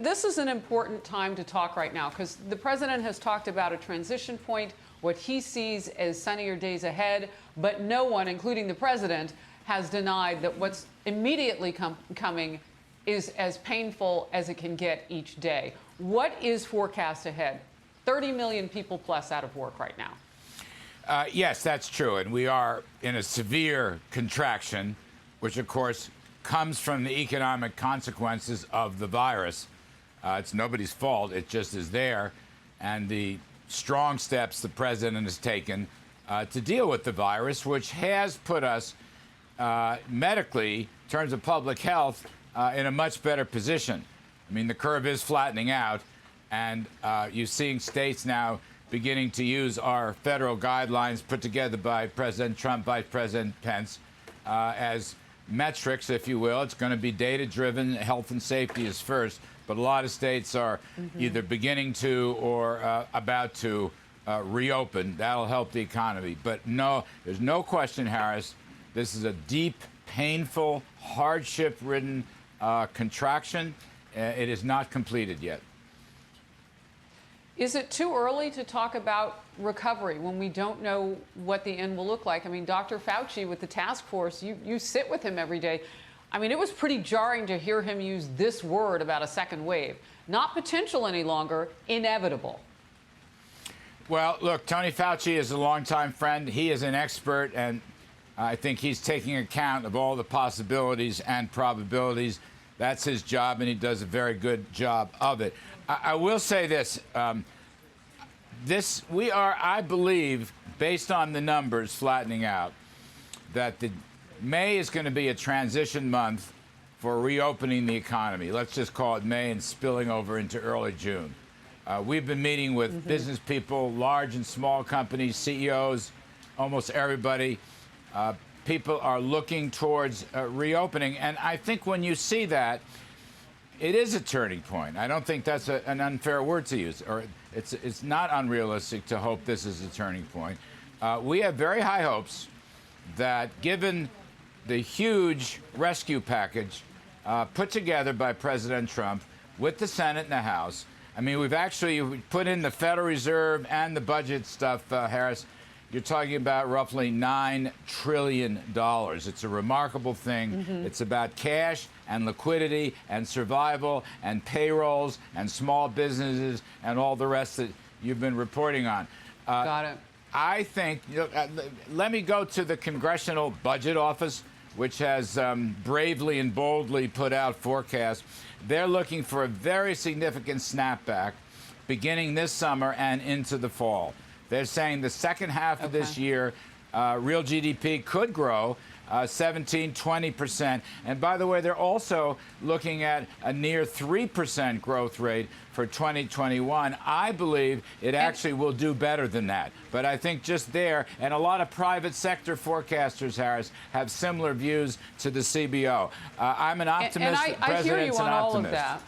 This is an important time to talk right now because the president has talked about a transition point, what he sees as sunnier days ahead, but no one, including the president, has denied that what's immediately coming is as painful as it can get each day. What is forecast ahead? 30 million people plus out of work right now. Yes, that's true. And we are in a severe contraction, which, of course, comes from the economic consequences of the virus. It's nobody's fault. It just is there. And the strong steps the president has taken to deal with the virus, which has put us medically, in terms of public health, in a much better position. I mean, the curve is flattening out, and you're seeing states now beginning to use our federal guidelines put together by President Trump, Vice President Pence, as metrics, if you will. It's going to be data-driven. Health and safety is first. But a lot of states are either beginning to or about to reopen. That'll help the economy. But no, there's no question, Harris, this is a deep, painful, hardship-ridden contraction. It is not completed yet. Is it too early to talk about recovery when we don't know what the end will look like? I mean, Dr. Fauci with the task force, you sit with him every day. I mean, it was pretty jarring to hear him use this word about a second wave. Not potential any longer, inevitable. Well, look, Tony Fauci is a longtime friend. He is an expert, and I think he's taking account of all the possibilities and probabilities. That's his job, and he does a very good job of it. I will say this. We are, I believe, based on the numbers flattening out, that May is going to be a transition month for reopening the economy. Let's just call it May and spilling over into early June. We've been meeting with business people, large and small companies, CEOs, almost everybody. People are looking towards reopening. And I think when you see that, it is a turning point. I don't think that's an unfair word to use, or it's not unrealistic to hope this is a turning point. We have very high hopes that given the huge rescue package put together by President Trump with the Senate and the House. I mean, we've actually put in the Federal Reserve and the budget stuff, Harris. You're talking about roughly $9 trillion. It's a remarkable thing. It's about cash and liquidity and survival and payrolls and small businesses and all the rest that you've been reporting on. Got it. I think, let me go to the Congressional Budget Office, which has bravely and boldly put out forecasts. They're looking for a very significant snapback beginning this summer and into the fall. They're saying the second half of this year, real GDP could grow 17, 20%. And by the way, they're also looking at a near 3% growth rate for 2021. I believe it actually will do better than that. But I think just there, and a lot of private sector forecasters, Harris, have similar views to the CBO. I'm an optimist. And I hear you on all of that.